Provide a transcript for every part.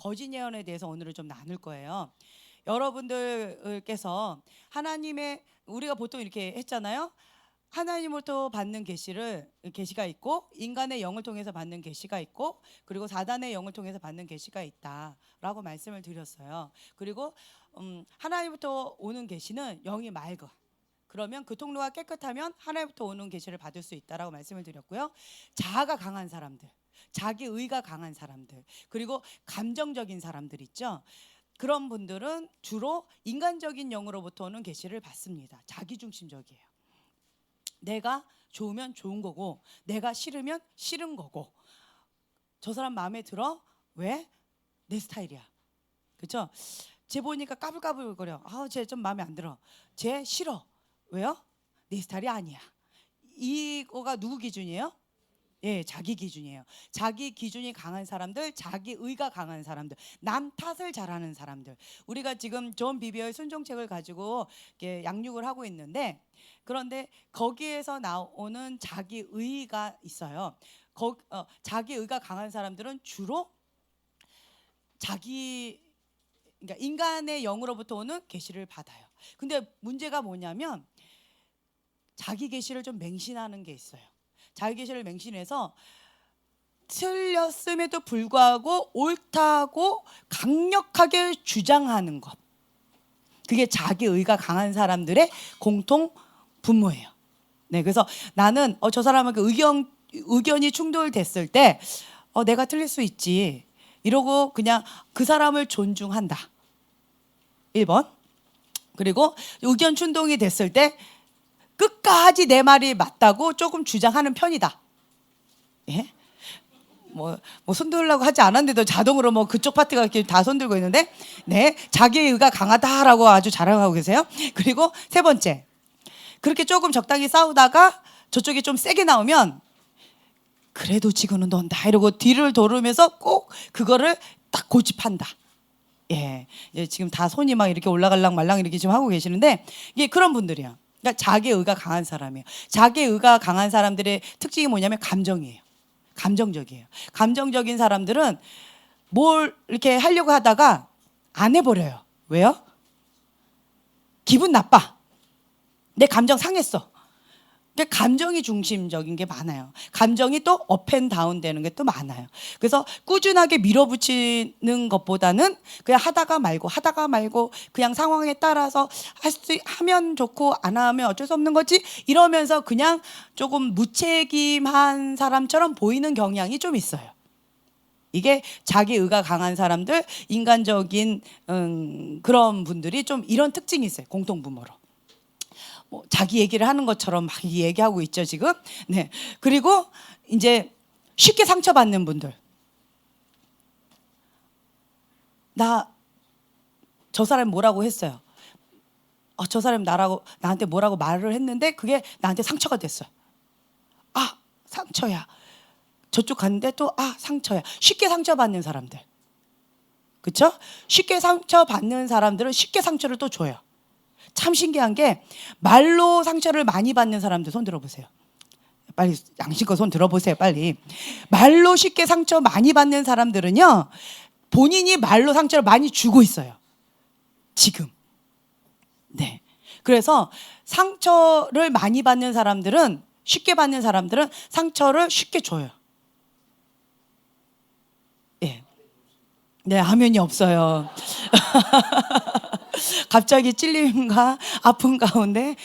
거짓 예언에 대해서 오늘은 좀 나눌 거예요. 여러분들께서 하나님의, 우리가 보통 이렇게 했잖아요. 하나님으로부터 받는 계시가 있고, 인간의 영을 통해서 받는 계시가 있고, 그리고 사단의 영을 통해서 받는 계시가 있다라고 말씀을 드렸어요. 그리고 하나님부터 오는 계시는 영이 맑아. 그러면 그 통로가 깨끗하면 하나님부터 오는 계시를 받을 수 있다라고 말씀을 드렸고요. 자아가 강한 사람들, 자기 의가 강한 사람들, 그리고 감정적인 사람들 있죠. 그런 분들은 주로 인간적인 영으로부터 오는 계시를 받습니다. 자기중심적이에요. 내가 좋으면 좋은 거고, 내가 싫으면 싫은 거고. 저 사람 마음에 들어? 왜? 내 스타일이야. 그렇죠? 쟤 보니까 까불까불거려. 쟤 좀 마음에 안 들어. 쟤 싫어. 왜요? 내 스타일이 아니야. 이거가 누구 기준이에요? 예, 자기 기준이에요. 자기 기준이 강한 사람들, 자기 의가 강한 사람들, 남 탓을 잘하는 사람들. 우리가 지금 존 비비어의 순종책을 가지고 이렇게 양육을 하고 있는데, 그런데 거기에서 나오는 자기 의가 있어요. 자기 의가 강한 사람들은 주로 그러니까 인간의 영으로부터 오는 계시를 받아요. 근데 문제가 뭐냐면 자기 계시를 좀 맹신하는 게 있어요. 자기 계시를 맹신해서 틀렸음에도 불구하고 옳다고 강력하게 주장하는 것. 그게 자기 의가 강한 사람들의 공통 분모예요. 네, 그래서 나는 저 사람에게 의견이 충돌됐을 때 내가 틀릴 수 있지 이러고 그냥 그 사람을 존중한다. 1번. 그리고 의견 충돌이 됐을 때 끝까지 내 말이 맞다고 조금 주장하는 편이다. 예? 뭐 손들려고 하지 않았는데도 자동으로 뭐 그쪽 파트가 이렇게 다 손들고 있는데, 네, 자기의 의가 강하다라고 아주 자랑하고 계세요. 그리고 세 번째, 그렇게 조금 적당히 싸우다가 저쪽이 좀 세게 나오면 그래도 지구는 논다 이러고 뒤를 돌으면서 꼭 그거를 딱 고집한다. 예, 지금 다 손이 막 이렇게 올라갈랑 말랑 이렇게 지금 하고 계시는데 이게 그런 분들이야. 그러니까 자기 의가 강한 사람이에요. 자기 의가 강한 사람들의 특징이 뭐냐면 감정이에요. 감정적이에요. 감정적인 사람들은 뭘 이렇게 하려고 하다가 안 해버려요. 왜요? 기분 나빠. 내 감정 상했어. 그러니까 감정이 중심적인 게 많아요. 감정이 또 업앤다운 되는 게 또 많아요. 그래서 꾸준하게 밀어붙이는 것보다는 그냥 하다가 말고 그냥 상황에 따라서 하면 좋고 안 하면 어쩔 수 없는 거지 이러면서 그냥 조금 무책임한 사람처럼 보이는 경향이 좀 있어요. 이게 자기 의가 강한 사람들, 인간적인 그런 분들이 좀 이런 특징이 있어요. 공통분모로. 자기 얘기를 하는 것처럼 막 얘기하고 있죠 지금. 네. 그리고 이제 쉽게 상처받는 분들. 저 사람 뭐라고 했어요. 저 사람 나한테 뭐라고 말을 했는데 그게 나한테 상처가 됐어요. 상처야. 저쪽 갔는데 또 상처야. 쉽게 상처받는 사람들. 그렇죠? 쉽게 상처받는 사람들은 쉽게 상처를 또 줘요. 참 신기한 게 말로 상처를 많이 받는 사람들 손 들어보세요. 빨리 양심껏 손 들어보세요. 빨리. 말로 쉽게 상처 많이 받는 사람들은요, 본인이 말로 상처를 많이 주고 있어요. 지금. 네. 그래서 상처를 많이 받는 사람들은, 쉽게 받는 사람들은 상처를 쉽게 줘요. 예. 네, 화면이 없어요. 갑자기 찔림과 아픔 가운데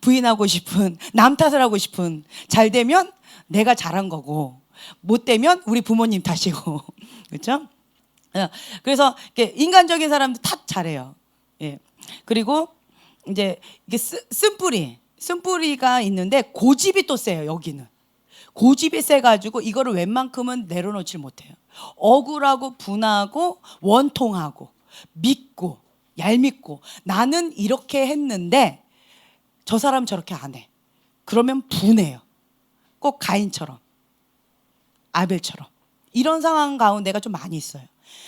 부인하고 싶은, 남 탓을 하고 싶은, 잘 되면 내가 잘한 거고 못 되면 우리 부모님 탓이고 그렇죠? 그래서 인간적인 사람도 탓 잘해요. 예. 그리고 이제 이게 쓴뿌리가 있는데 고집이 또 세요. 여기는 고집이 세가지고 이거를 웬만큼은 내려놓질 못해요. 억울하고 분하고 원통하고 믿고 얄밉고 나는 이렇게 했는데 저 사람 저렇게 안 해. 그러면 분해요. 꼭 가인처럼, 아벨처럼. 이런 상황 가운데가 좀 많이 있어요.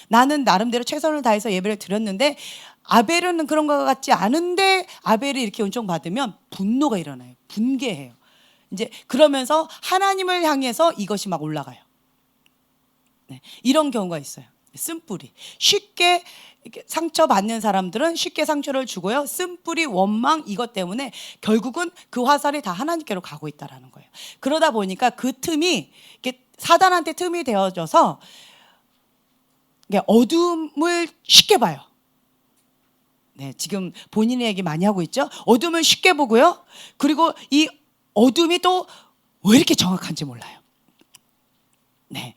나는 나름대로 최선을 다해서 예배를 드렸는데 아벨은 그런 것 같지 않은데 아벨이 이렇게 은총받으면 분노가 일어나요. 분개해요. 이제 그러면서 하나님을 향해서 이것이 막 올라가요. 네, 이런 경우가 있어요. 쓴뿌리. 쉽게 이렇게 상처받는 사람들은 쉽게 상처를 주고요. 쓴뿌리, 원망 이것 때문에 결국은 그 화살이 다 하나님께로 가고 있다라는 거예요. 그러다 보니까 그 틈이 이렇게 사단한테 틈이 되어져서 어둠을 쉽게 봐요. 네, 지금 본인의 얘기 많이 하고 있죠. 어둠을 쉽게 보고요. 그리고 이 어둠이 또 왜 이렇게 정확한지 몰라요. 네,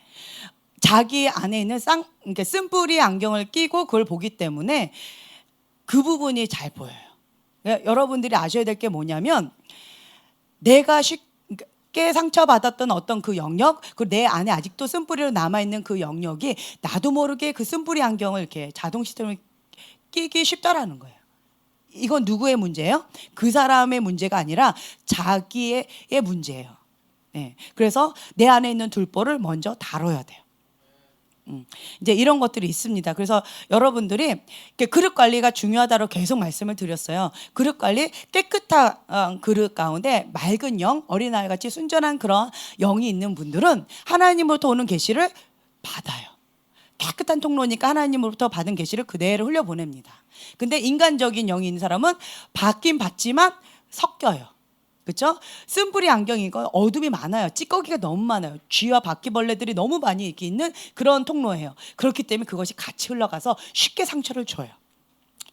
자기 안에 있는 그러니까 쓴뿌리 안경을 끼고 그걸 보기 때문에 그 부분이 잘 보여요. 여러분들이 아셔야 될 게 뭐냐면 내가 쉽게 상처받았던 어떤 그 영역, 그리고 내 안에 아직도 쓴뿌리로 남아있는 그 영역이 나도 모르게 그 쓴뿌리 안경을 이렇게 자동 시스템을 끼기 쉽다라는 거예요. 이건 누구의 문제예요? 그 사람의 문제가 아니라 자기의 문제예요. 네. 그래서 내 안에 있는 둘보를 먼저 다뤄야 돼요. 이제 이런 것들이 있습니다. 그래서 여러분들이 그릇 관리가 중요하다고 계속 말씀을 드렸어요. 그릇 관리, 깨끗한 그릇 가운데 맑은 영, 어린아이 같이 순전한 그런 영이 있는 분들은 하나님으로부터 오는 계시를 받아요. 깨끗한 통로니까 하나님으로부터 받은 계시를 그대로 흘려보냅니다. 근데 인간적인 영이 있는 사람은 받긴 받지만 섞여요. 그렇죠? 쓴뿌리 안경이고 어둠이 많아요. 찌꺼기가 너무 많아요. 쥐와 바퀴벌레들이 너무 많이 이렇게 있는 그런 통로예요. 그렇기 때문에 그것이 같이 흘러가서 쉽게 상처를 줘요.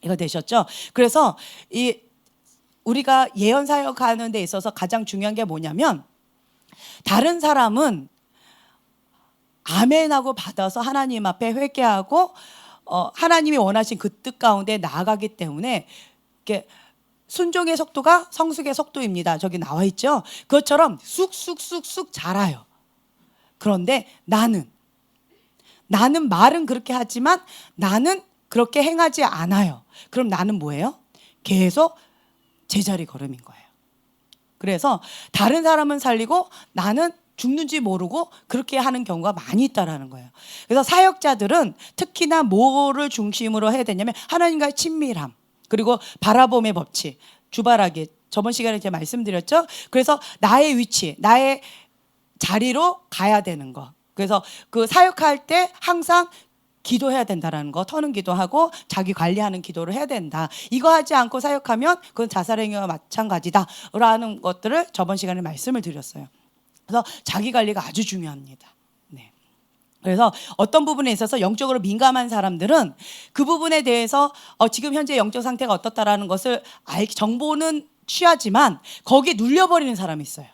이거 되셨죠? 그래서 우리가 예언 사역하는 데 있어서 가장 중요한 게 뭐냐면 다른 사람은 아멘하고 받아서 하나님 앞에 회개하고 하나님이 원하신 그 뜻 가운데 나아가기 때문에 이렇게 순종의 속도가 성숙의 속도입니다. 저기 나와 있죠. 그것처럼 쑥쑥쑥쑥 자라요. 그런데 나는 말은 그렇게 하지만 나는 그렇게 행하지 않아요. 그럼 나는 뭐예요? 계속 제자리 걸음인 거예요. 그래서 다른 사람은 살리고 나는 죽는지 모르고 그렇게 하는 경우가 많이 있다라는 거예요. 그래서 사역자들은 특히나 뭐를 중심으로 해야 되냐면 하나님과의 친밀함, 그리고 바라봄의 법칙, 주바라기, 저번 시간에 제가 말씀드렸죠. 그래서 나의 위치, 나의 자리로 가야 되는 거. 그래서 그 사역할 때 항상 기도해야 된다라는 거, 터는 기도하고 자기 관리하는 기도를 해야 된다. 이거 하지 않고 사역하면 그건 자살행위와 마찬가지다라는 것들을 저번 시간에 말씀을 드렸어요. 그래서 자기 관리가 아주 중요합니다. 네. 그래서 어떤 부분에 있어서 영적으로 민감한 사람들은 그 부분에 대해서 지금 현재 영적 상태가 어떻다라는 것을 정보는 취하지만 거기에 눌려버리는 사람이 있어요.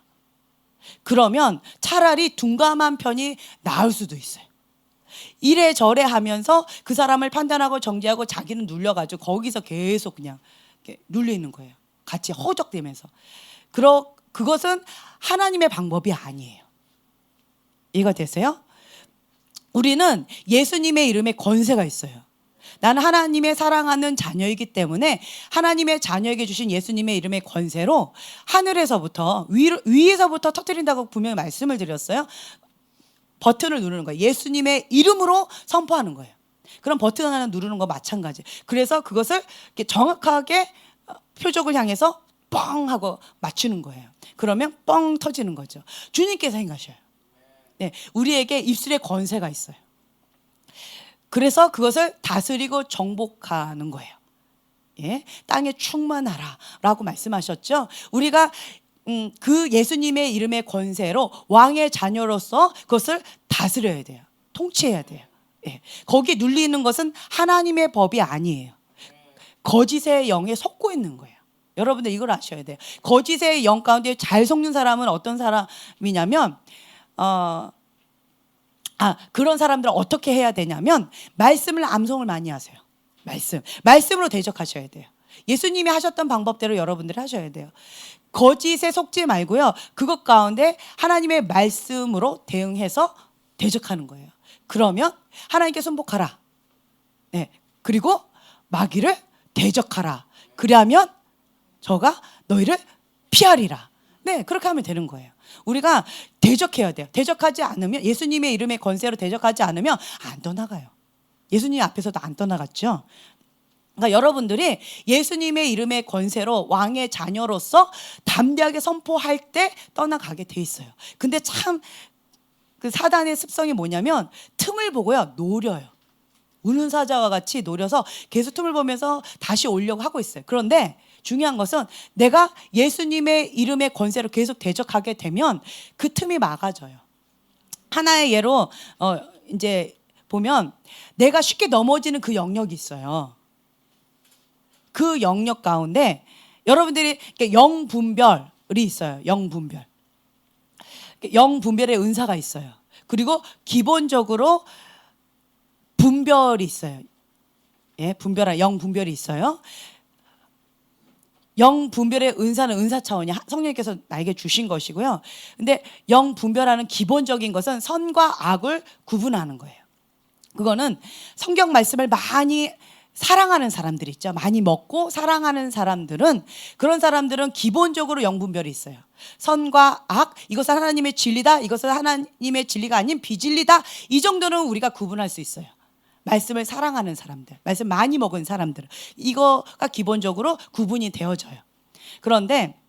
그러면 차라리 둔감한 편이 나을 수도 있어요. 이래저래 하면서 그 사람을 판단하고 정죄하고 자기는 눌려가지고 거기서 계속 그냥 눌리는 거예요. 같이 허우적대면서. 그것은 하나님의 방법이 아니에요. 이해가 되세요? 우리는 예수님의 이름에 권세가 있어요. 나는 하나님의 사랑하는 자녀이기 때문에 하나님의 자녀에게 주신 예수님의 이름의 권세로 하늘에서부터 위에서부터 터뜨린다고 분명히 말씀을 드렸어요. 버튼을 누르는 거예요. 예수님의 이름으로 선포하는 거예요. 그럼 버튼 하나 누르는 거 마찬가지. 그래서 그것을 이렇게 정확하게 표적을 향해서 뻥 하고 맞추는 거예요. 그러면 뻥 터지는 거죠. 주님께서 행하셔요. 네, 우리에게 입술에 권세가 있어요. 그래서 그것을 다스리고 정복하는 거예요. 예? 땅에 충만하라 라고 말씀하셨죠. 우리가 그 예수님의 이름의 권세로 왕의 자녀로서 그것을 다스려야 돼요. 통치해야 돼요. 예. 거기에 눌리는 것은 하나님의 법이 아니에요. 거짓의 영에 속고 있는 거예요. 여러분들 이걸 아셔야 돼요. 거짓의 영 가운데 잘 속는 사람은 어떤 사람이냐면 그런 사람들은 어떻게 해야 되냐면 말씀을 암송을 많이 하세요. 말씀으로 대적하셔야 돼요. 예수님이 하셨던 방법대로 여러분들이 하셔야 돼요. 거짓에 속지 말고요. 그것 가운데 하나님의 말씀으로 대응해서 대적하는 거예요. 그러면 하나님께 순복하라. 네. 그리고 마귀를 대적하라. 그러면 저가 너희를 피하리라. 네, 그렇게 하면 되는 거예요. 우리가 대적해야 돼요. 대적하지 않으면, 예수님의 이름의 권세로 대적하지 않으면 안 떠나가요. 예수님 앞에서도 안 떠나갔죠. 그러니까 여러분들이 예수님의 이름의 권세로 왕의 자녀로서 담대하게 선포할 때 떠나가게 돼 있어요. 근데 참 그 사단의 습성이 뭐냐면 틈을 보고요, 노려요. 우는 사자와 같이 노려서 계속 틈을 보면서 다시 오려고 하고 있어요. 그런데 중요한 것은 내가 예수님의 이름의 권세로 계속 대적하게 되면 그 틈이 막아져요. 하나의 예로 이제 보면 내가 쉽게 넘어지는 그 영역이 있어요. 그 영역 가운데 여러분들이 영분별이 있어요. 영분별. 영분별의 은사가 있어요. 그리고 기본적으로 분별이 있어요. 예, 분별한 영분별이 있어요. 영분별의 은사는 은사 차원이 성령님께서 나에게 주신 것이고요. 근데 영분별하는 기본적인 것은 선과 악을 구분하는 거예요. 그거는 성경 말씀을 많이 사랑하는 사람들 있죠. 많이 먹고 사랑하는 사람들은, 그런 사람들은 기본적으로 영분별이 있어요. 선과 악, 이것은 하나님의 진리다, 이것은 하나님의 진리가 아닌 비진리다, 이 정도는 우리가 구분할 수 있어요. 말씀을 사랑하는 사람들, 말씀 많이 먹은 사람들, 이거가 기본적으로 구분이 되어져요. 그런데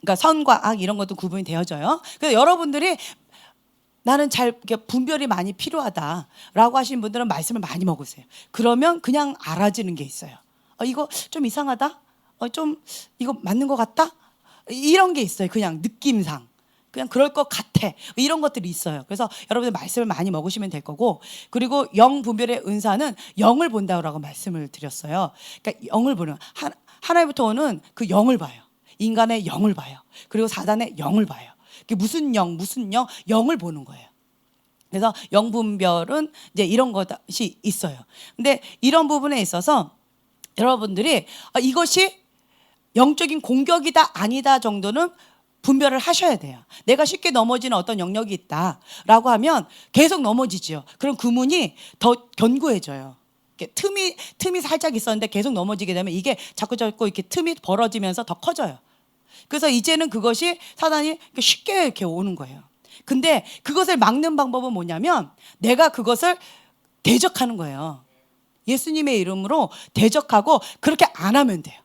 그러니까 선과 악 이런 것도 구분이 되어져요. 그래서 여러분들이 나는 잘 분별이 많이 필요하다라고 하시는 분들은 말씀을 많이 먹으세요. 그러면 그냥 알아지는 게 있어요. 이거 좀 이상하다? 좀 이거 맞는 것 같다? 이런 게 있어요. 그냥 느낌상. 그냥 그럴 것 같아. 이런 것들이 있어요. 그래서 여러분들 말씀을 많이 먹으시면 될 거고, 그리고 영 분별의 은사는 영을 본다고 말씀을 드렸어요. 그러니까 영을 보는, 하나님부터 오는 그 영을 봐요. 인간의 영을 봐요. 그리고 사단의 영을 봐요. 무슨 영, 영을 보는 거예요. 그래서 영 분별은 이제 이런 것이 있어요. 근데 이런 부분에 있어서 여러분들이 이것이 영적인 공격이다 아니다 정도는 분별을 하셔야 돼요. 내가 쉽게 넘어지는 어떤 영역이 있다라고 하면 계속 넘어지죠. 그럼 그 문이 더 견고해져요. 틈이 살짝 있었는데 계속 넘어지게 되면 이게 자꾸 이렇게 틈이 벌어지면서 더 커져요. 그래서 이제는 그것이 사단이 쉽게 이렇게 오는 거예요. 근데 그것을 막는 방법은 뭐냐면 내가 그것을 대적하는 거예요. 예수님의 이름으로 대적하고 그렇게 안 하면 돼요.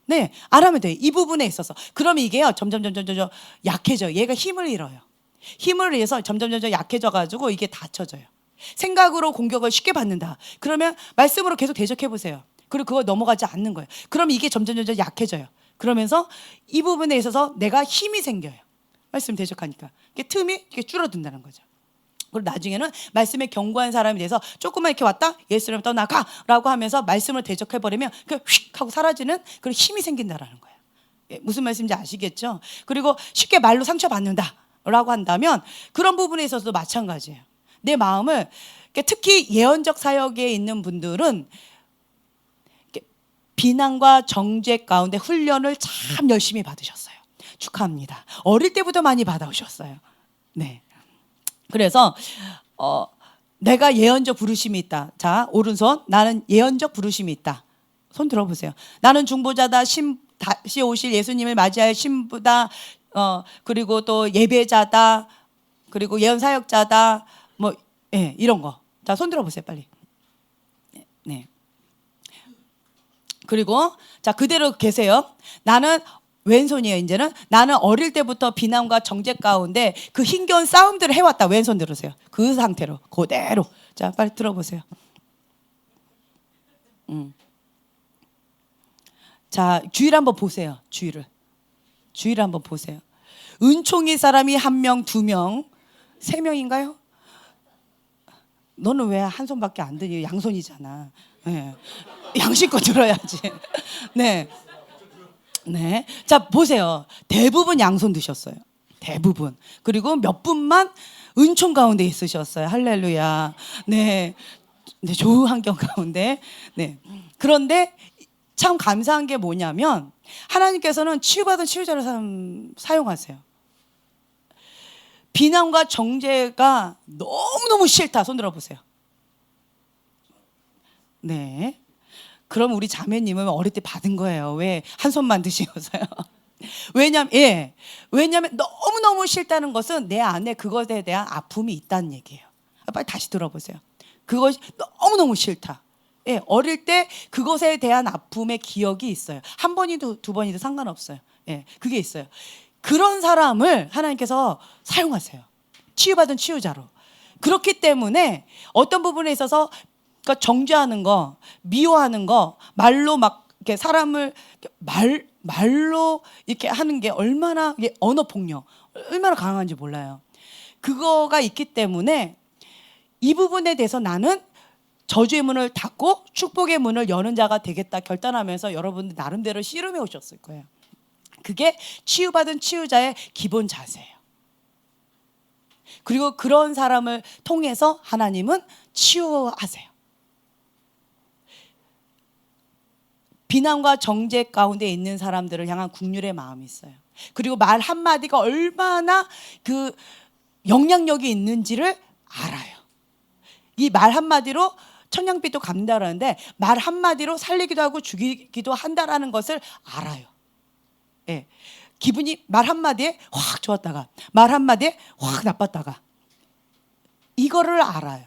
네, 안 하면 돼요. 이 부분에 있어서. 그러면 이게요, 점점 약해져요. 얘가 힘을 잃어요. 힘을 잃어서 점점 약해져가지고 이게 닫혀져요. 생각으로 공격을 쉽게 받는다. 그러면 말씀으로 계속 대적해 보세요. 그리고 그거 넘어가지 않는 거예요. 그럼 이게 점점 약해져요. 그러면서 이 부분에 있어서 내가 힘이 생겨요. 말씀 대적하니까. 틈이 이렇게 줄어든다는 거죠. 그리고 나중에는 말씀에 견고한 사람이 돼서 조금만 이렇게 왔다, 예수님 떠나가 라고 하면서 말씀을 대적해버리면 그냥 휙 하고 사라지는 그런 힘이 생긴다라는 거예요. 무슨 말씀인지 아시겠죠? 그리고 쉽게 말로 상처받는다 라고 한다면 그런 부분에 있어서도 마찬가지예요. 내 마음을, 특히 예언적 사역에 있는 분들은 비난과 정죄 가운데 훈련을 참 열심히 받으셨어요. 축하합니다. 어릴 때부터 많이 받아오셨어요. 네. 그래서 내가 예언적 부르심이 있다. 자, 오른손. 나는 예언적 부르심이 있다. 손 들어보세요. 나는 중보자다. 다시 오실 예수님을 맞이할 신부다. 그리고 또 예배자다. 그리고 예언 사역자다. 뭐 이런 거. 자, 손 들어보세요, 빨리. 네. 그리고 자, 그대로 계세요. 나는 왼손이에요. 이제는 나는 어릴 때부터 비난과 정죄 가운데 그 힘겨운 싸움들을 해왔다. 왼손 들으세요. 그 상태로 그대로. 자, 빨리 들어보세요. 자, 주위를 한번 보세요. 주위를 한번 보세요. 은총이 사람이 1명, 2명, 3명인가요? 너는 왜 한 손밖에 안 드니? 양손이잖아. 네. 양심껏 들어야지. 네. 네. 자, 보세요. 대부분 양손 드셨어요. 대부분. 그리고 몇 분만 은총 가운데 있으셨어요. 할렐루야. 네. 네, 좋은 환경 가운데. 네. 그런데 참 감사한 게 뭐냐면 하나님께서는 치유받은 치유자를 사용하세요. 비난과 정죄가 너무너무 싫다. 손 들어보세요. 네. 그럼 우리 자매님은 어릴 때 받은 거예요. 왜? 한 손만 드시고서요. 왜냐면 너무너무 싫다는 것은 내 안에 그것에 대한 아픔이 있다는 얘기예요. 빨리 다시 들어보세요. 그것이 너무너무 싫다. 예, 어릴 때 그것에 대한 아픔의 기억이 있어요. 한 번이든 두 번이든 상관없어요. 예, 그게 있어요. 그런 사람을 하나님께서 사용하세요. 치유받은 치유자로. 그렇기 때문에 어떤 부분에 있어서 그러니까 정죄하는 거, 미워하는 거, 말로 막 이렇게 사람을 말로 이렇게 하는 게 얼마나, 이게 언어 폭력 얼마나 강한지 몰라요. 그거가 있기 때문에 이 부분에 대해서 나는 저주의 문을 닫고 축복의 문을 여는 자가 되겠다 결단하면서 여러분들 나름대로 씨름해 오셨을 거예요. 그게 치유받은 치유자의 기본 자세예요. 그리고 그런 사람을 통해서 하나님은 치유하세요. 비난과 정죄 가운데 있는 사람들을 향한 긍휼의 마음이 있어요. 그리고 말 한마디가 얼마나 그 영향력이 있는지를 알아요. 이 말 한마디로 천냥빚도 갚는다라는데 말 한마디로 살리기도 하고 죽이기도 한다라는 것을 알아요. 예. 기분이 말 한마디에 확 좋았다가 말 한마디에 확 나빴다가 이거를 알아요.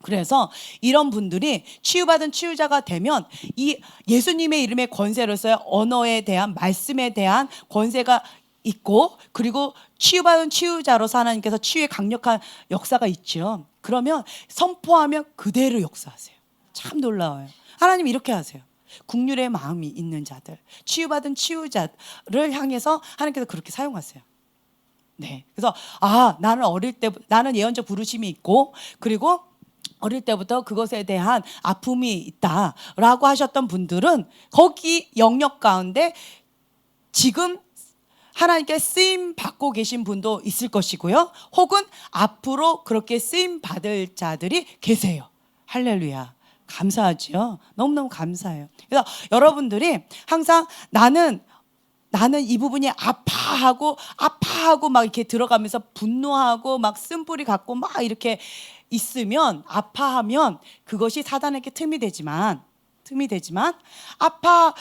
그래서 이런 분들이 치유받은 치유자가 되면 이 예수님의 이름의 권세로서의 언어에 대한 말씀에 대한 권세가 있고 그리고 치유받은 치유자로서 하나님께서 치유의 강력한 역사가 있죠. 그러면 선포하면 그대로 역사하세요. 참 놀라워요. 하나님 이렇게 하세요. 긍휼의 마음이 있는 자들, 치유받은 치유자를 향해서 하나님께서 그렇게 사용하세요. 네. 그래서 나는 어릴 때 나는 예언적 부르심이 있고 그리고 어릴 때부터 그것에 대한 아픔이 있다라고 하셨던 분들은 거기 영역 가운데 지금 하나님께 쓰임 받고 계신 분도 있을 것이고요. 혹은 앞으로 그렇게 쓰임 받을 자들이 계세요. 할렐루야. 감사하죠. 너무너무 감사해요. 그래서 여러분들이 항상 나는 이 부분이 아파하고 막 이렇게 들어가면서 분노하고 막 쓴뿌리 갖고 막 이렇게 있으면 아파하면 그것이 사단에게 틈이 되지만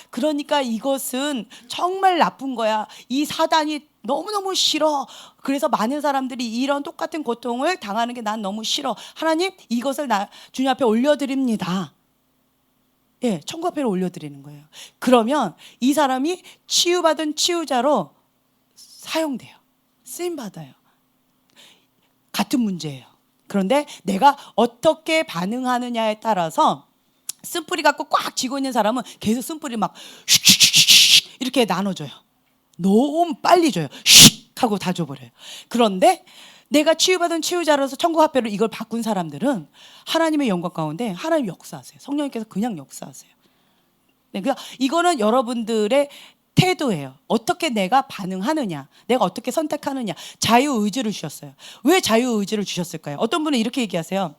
그러니까 이것은 정말 나쁜 거야. 이 사단이 너무너무 싫어. 그래서 많은 사람들이 이런 똑같은 고통을 당하는 게 난 너무 싫어. 하나님 이것을 주님 앞에 올려드립니다. 예, 천국 앞에 올려드리는 거예요. 그러면 이 사람이 치유받은 치유자로 사용돼요. 쓰임받아요. 같은 문제예요. 그런데 내가 어떻게 반응하느냐에 따라서 쓴뿌리 갖고 꽉 쥐고 있는 사람은 계속 쓴뿌리 막 이렇게 나눠줘요. 너무 빨리 줘요. 슉 하고 다 줘버려요. 그런데 내가 치유받은 치유자로서 천국 화폐로 이걸 바꾼 사람들은 하나님의 영광 가운데 하나님 역사하세요. 성령님께서 그냥 역사하세요. 네, 그러니까 이거는 여러분들의 태도예요. 어떻게 내가 반응하느냐, 내가 어떻게 선택하느냐. 자유의지를 주셨어요. 왜 자유의지를 주셨을까요? 어떤 분은 이렇게 얘기하세요.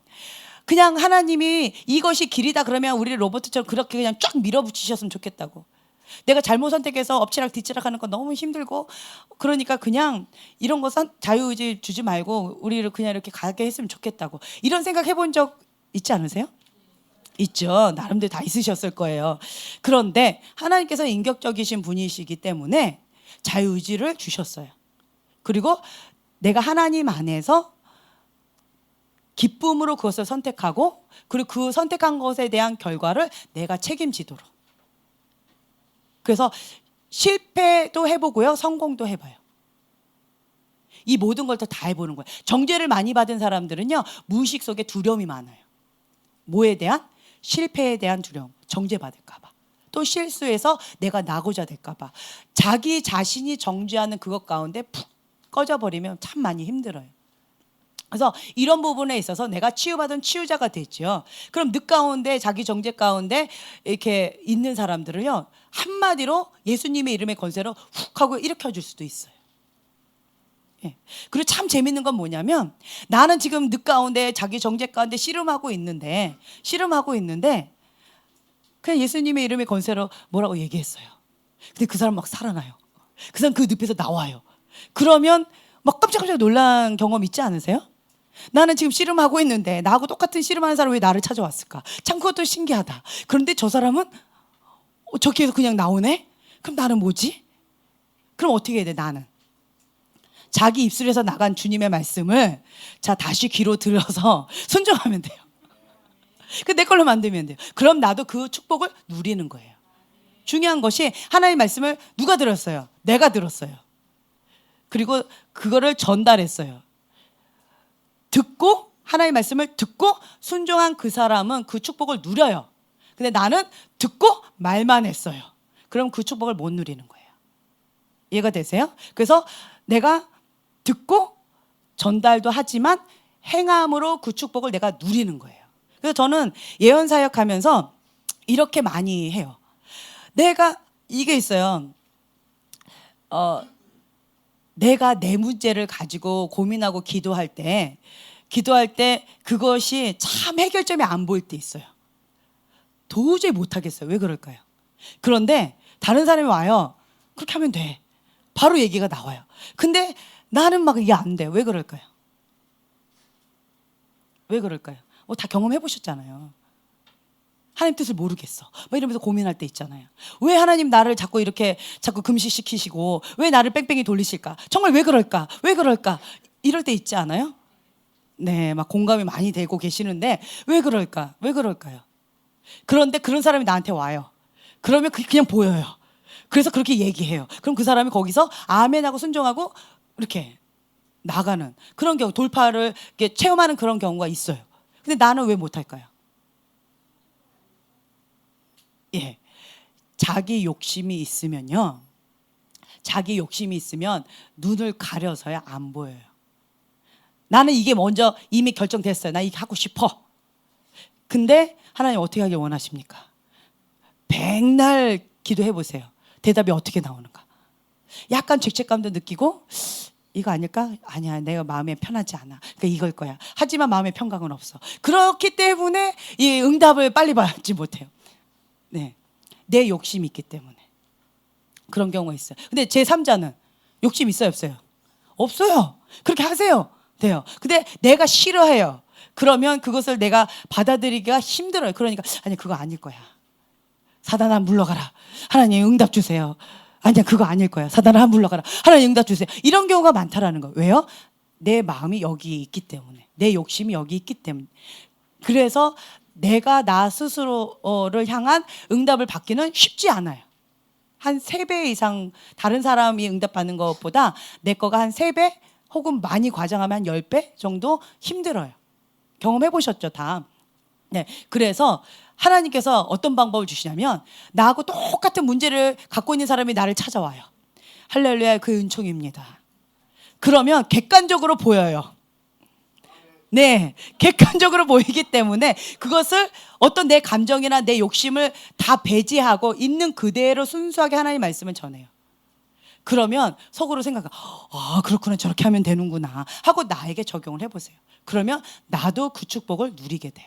그냥 하나님이 이것이 길이다 그러면 우리 로봇처럼 그렇게 그냥 쫙 밀어붙이셨으면 좋겠다고. 내가 잘못 선택해서 엎치락 뒤치락 하는 거 너무 힘들고 그러니까 그냥 이런 거 자유의지 주지 말고 우리를 그냥 이렇게 가게 했으면 좋겠다고. 이런 생각 해본 적 있지 않으세요? 있죠. 나름대로 다 있으셨을 거예요. 그런데 하나님께서 인격적이신 분이시기 때문에 자유의지를 주셨어요. 그리고 내가 하나님 안에서 기쁨으로 그것을 선택하고 그리고 그 선택한 것에 대한 결과를 내가 책임지도록. 그래서 실패도 해보고요. 성공도 해봐요. 이 모든 걸 다 해보는 거예요. 정죄를 많이 받은 사람들은요. 무의식 속에 두려움이 많아요. 뭐에 대한? 실패에 대한 두려움. 정죄받을까 봐. 또 실수해서 내가 나고자 될까 봐. 자기 자신이 정죄하는 그것 가운데 푹 꺼져버리면 참 많이 힘들어요. 그래서 이런 부분에 있어서 내가 치유받은 치유자가 되죠. 그럼 늪 가운데 자기 정죄 가운데 이렇게 있는 사람들을요. 한마디로 예수님의 이름의 권세로 훅 하고 일으켜 줄 수도 있어요. 예. 그리고 참 재밌는 건 뭐냐면 나는 지금 늪 가운데 자기 정죄 가운데 씨름하고 있는데 그냥 예수님의 이름의 권세로 뭐라고 얘기했어요. 근데 그 사람 막 살아나요. 그 사람 그 늪에서 나와요. 그러면 막 깜짝깜짝 놀란 경험 있지 않으세요? 나는 지금 씨름하고 있는데 나하고 똑같은 씨름하는 사람이 왜 나를 찾아왔을까? 참 그것도 신기하다. 그런데 저 사람은 저기에서 그냥 나오네? 그럼 나는 뭐지? 그럼 어떻게 해야 돼? 나는 자기 입술에서 나간 주님의 말씀을 다시 귀로 들어서 순종하면 돼요. 내 걸로 만들면 돼요. 그럼 나도 그 축복을 누리는 거예요. 중요한 것이 하나님의 말씀을 누가 들었어요? 내가 들었어요. 그리고 그거를 전달했어요. 듣고 하나님의 말씀을 듣고 순종한 그 사람은 그 축복을 누려요. 근데 나는 듣고 말만 했어요. 그럼 그 축복을 못 누리는 거예요. 이해가 되세요? 그래서 내가 듣고 전달도 하지만 행함으로 그 축복을 내가 누리는 거예요. 그래서 저는 예언 사역하면서 이렇게 많이 해요. 내가 이게 있어요. 내가 내 문제를 가지고 고민하고 기도할 때 그것이 참 해결점이 안 보일 때 있어요. 도저히 못하겠어요. 왜 그럴까요? 그런데 다른 사람이 와요. 그렇게 하면 돼. 바로 얘기가 나와요. 근데 나는 막 이게 안 돼. 왜 그럴까요? 왜 그럴까요? 다 경험해 보셨잖아요. 하나님 뜻을 모르겠어. 막 이러면서 고민할 때 있잖아요. 왜 하나님 나를 자꾸 이렇게 자꾸 금식시키시고 왜 나를 뺑뺑이 돌리실까? 정말 왜 그럴까? 왜 그럴까? 이럴 때 있지 않아요? 네, 막 공감이 많이 되고 계시는데 왜 그럴까? 왜 그럴까요? 그런데 그런 사람이 나한테 와요. 그러면 그냥 보여요. 그래서 그렇게 얘기해요. 그럼 그 사람이 거기서 아멘하고 순종하고 이렇게 나가는 그런 경우, 돌파를 이렇게 체험하는 그런 경우가 있어요. 근데 나는 왜 못할까요? 예, 자기 욕심이 있으면요. 자기 욕심이 있으면 눈을 가려서야 안 보여요. 나는 이게 먼저 이미 결정됐어요. 나 이게 하고 싶어. 근데 하나님 어떻게 하길 원하십니까? 백날 기도해 보세요. 대답이 어떻게 나오는가? 약간 죄책감도 느끼고 이거 아닐까? 아니야, 내가 마음에 편하지 않아. 그러니까 이걸 거야. 하지만 마음의 평강은 없어. 그렇기 때문에 이 응답을 빨리 받지 못해요. 네, 내 욕심이 있기 때문에 그런 경우가 있어요. 근데 제3자는 욕심 있어요, 없어요? 없어요. 그렇게 하세요. 돼요. 근데 내가 싫어해요. 그러면 그것을 내가 받아들이기가 힘들어요. 그러니까 아니 그거 아닐 거야. 사단아 물러가라. 하나님 응답 주세요. 아니야 그거 아닐 거야. 사단아 물러가라. 하나님 응답 주세요. 이런 경우가 많다라는 거. 왜요? 내 마음이 여기 있기 때문에. 내 욕심이 여기 있기 때문에. 그래서 내가 나 스스로를 향한 응답을 받기는 쉽지 않아요. 한 3배 이상 다른 사람이 응답받는 것보다 내 거가 한 3배 혹은 많이 과장하면 한 10배 정도 힘들어요. 경험해 보셨죠, 다. 네, 그래서 하나님께서 어떤 방법을 주시냐면 나하고 똑같은 문제를 갖고 있는 사람이 나를 찾아와요. 할렐루야, 그 은총입니다. 그러면 객관적으로 보여요. 네, 객관적으로 보이기 때문에 그것을 어떤 내 감정이나 내 욕심을 다 배제하고 있는 그대로 순수하게 하나님의 말씀을 전해요. 그러면 속으로 생각하, 그렇구나, 저렇게 하면 되는구나 하고 나에게 적용을 해보세요. 그러면 나도 그 축복을 누리게 돼요.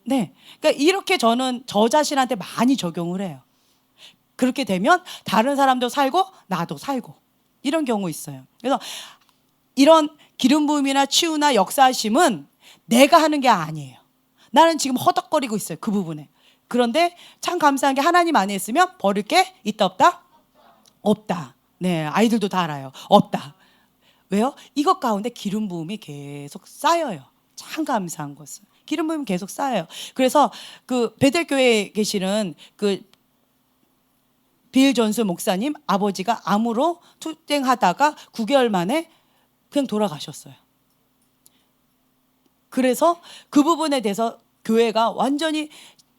네, 그러니까 이렇게 저는 저 자신한테 많이 적용을 해요. 그렇게 되면 다른 사람도 살고 나도 살고 이런 경우 있어요. 그래서 이런 기름 부음이나 치유나 역사하심은 내가 하는 게 아니에요. 나는 지금 허덕거리고 있어요, 그 부분에. 그런데 참 감사한 게 하나님 안에 있으면 버릴 게 있다 없다? 없다. 네, 아이들도 다 알아요. 없다. 왜요? 이것 가운데 기름 부음이 계속 쌓여요. 참 감사한 것은 기름 부음이 계속 쌓여요. 그래서 그 베델교회에 계시는 그 빌 존스 목사님 아버지가 암으로 투쟁하다가 9개월 만에 그냥 돌아가셨어요. 그래서 그 부분에 대해서 교회가 완전히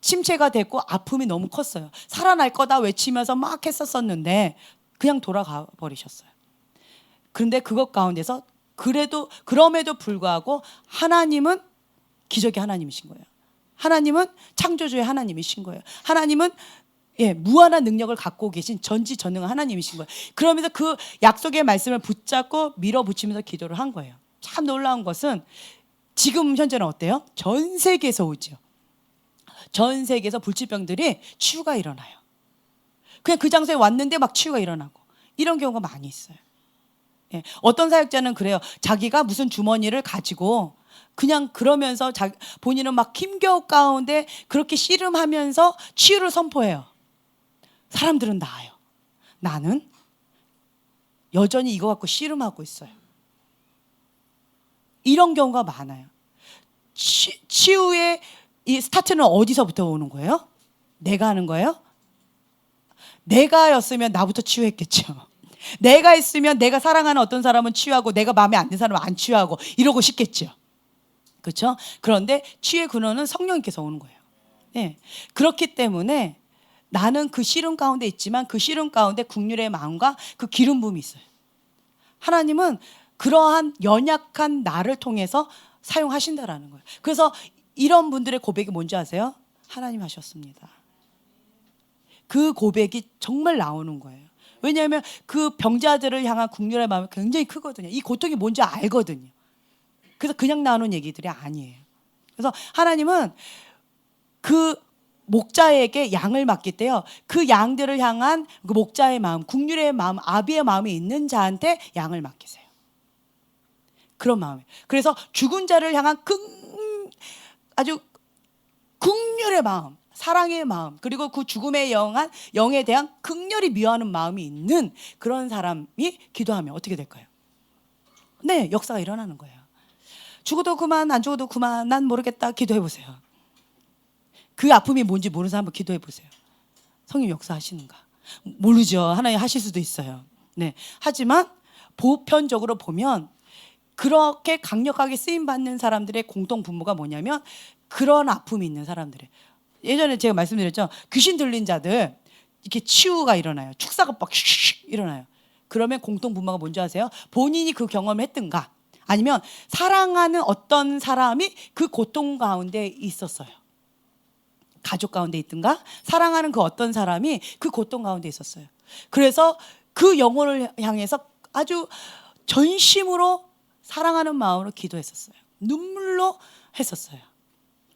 침체가 됐고 아픔이 너무 컸어요. 살아날 거다 외치면서 막 했었었는데 그냥 돌아가 버리셨어요. 그런데 그것 가운데서 그럼에도 불구하고 하나님은 기적의 하나님이신 거예요. 하나님은 창조주의 하나님이신 거예요. 하나님은 무한한 능력을 갖고 계신 전지전능한 하나님이신 거예요. 그러면서 그 약속의 말씀을 붙잡고 밀어붙이면서 기도를 한 거예요. 참 놀라운 것은 지금 현재는 어때요? 전 세계에서 오죠. 전 세계에서 불치병들이 치유가 일어나요. 그냥 그 장소에 왔는데 막 치유가 일어나고 이런 경우가 많이 있어요. 어떤 사역자는 그래요. 자기가 무슨 주머니를 가지고 그냥 그러면서 본인은 막 힘겨운 가운데 그렇게 씨름하면서 치유를 선포해요. 사람들은 나아요. 나는 여전히 이거 갖고 씨름하고 있어요. 이런 경우가 많아요. 치유의 이 스타트는 어디서부터 오는 거예요? 내가 하는 거예요? 내가였으면 나부터 치유했겠죠. 내가 있으면 내가 사랑하는 어떤 사람은 치유하고 내가 마음에 안 드는 사람은 안 치유하고 이러고 싶겠죠. 그렇죠? 그런데 치유의 근원은 성령님께서 오는 거예요. 네. 그렇기 때문에 나는 그 시름 가운데 있지만 그 시름 가운데 긍휼의 마음과 그 기름 부음이 있어요. 하나님은 그러한 연약한 나를 통해서 사용하신다라는 거예요. 그래서 이런 분들의 고백이 뭔지 아세요? 하나님 하셨습니다. 그 고백이 정말 나오는 거예요. 왜냐하면 그 병자들을 향한 긍휼의 마음이 굉장히 크거든요. 이 고통이 뭔지 알거든요. 그래서 그냥 나오는 얘기들이 아니에요. 그래서 하나님은 그 목자에게 양을 맡길 때요, 그 양들을 향한 그 목자의 마음, 긍휼의 마음, 아비의 마음이 있는 자한테 양을 맡기세요. 그런 마음이에요. 그래서 죽은 자를 향한 아주 긍휼의 마음, 사랑의 마음, 그리고 그 죽음의 영에 대한 극렬히 미워하는 마음이 있는 그런 사람이 기도하면 어떻게 될까요? 네, 역사가 일어나는 거예요. 죽어도 그만, 안 죽어도 그만, 난 모르겠다. 기도해 보세요. 그 아픔이 뭔지 모르는 사람 한번 기도해 보세요. 성령 역사하시는가? 모르죠. 하나님 하실 수도 있어요. 네. 하지만 보편적으로 보면 그렇게 강력하게 쓰임 받는 사람들의 공통 분모가 뭐냐면 그런 아픔이 있는 사람들이에요. 예전에 제가 말씀드렸죠. 귀신 들린 자들 이렇게 치유가 일어나요. 축사가 막 일어나요. 그러면 공통 분모가 뭔지 아세요? 본인이 그 경험을 했든가 아니면 사랑하는 어떤 사람이 그 고통 가운데 있었어요. 가족 가운데 있든가 사랑하는 그 어떤 사람이 그 고통 가운데 있었어요. 그래서 그 영혼을 향해서 아주 전심으로 사랑하는 마음으로 기도했었어요. 눈물로 했었어요.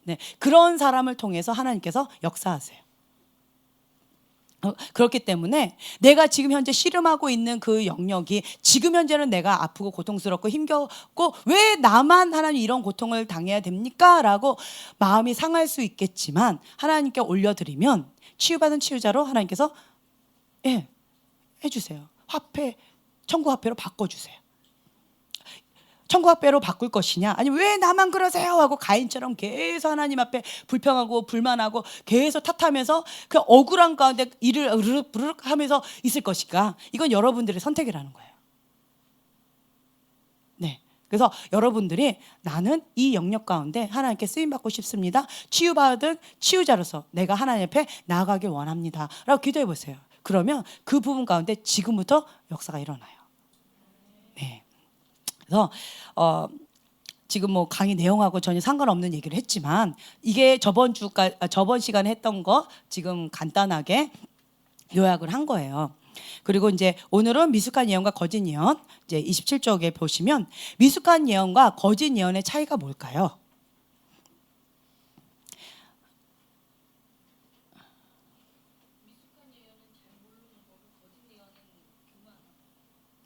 네, 그런 사람을 통해서 하나님께서 역사하세요. 그렇기 때문에 내가 지금 현재 씨름하고 있는 그 영역이 지금 현재는 내가 아프고 고통스럽고 힘겹고 왜 나만 하나님 이런 고통을 당해야 됩니까? 라고 마음이 상할 수 있겠지만 하나님께 올려드리면 치유받은 치유자로 하나님께서 해주세요. 천국화폐로 바꿔주세요. 천국화폐로 바꿀 것이냐 아니면 왜 나만 그러세요 하고 가인처럼 계속 하나님 앞에 불평하고 불만하고 계속 탓하면서 그 억울한 가운데 이를 으르륵 하면서 있을 것인가. 이건 여러분들의 선택이라는 거예요. 네, 그래서 여러분들이 나는 이 영역 가운데 하나님께 쓰임받고 싶습니다. 치유받은 치유자로서 내가 하나님 앞에 나아가길 원합니다 라고 기도해 보세요. 그러면 그 부분 가운데 지금부터 역사가 일어나요. 네. 그래서 지금 뭐 강의 내용하고 전혀 상관없는 얘기를 했지만 이게 저번 시간에 했던 거 지금 간단하게 요약을 한 거예요. 그리고 이제 오늘은 미숙한 예언과 거짓 예언, 이제 27쪽에 보시면 미숙한 예언과 거짓 예언의 차이가 뭘까요?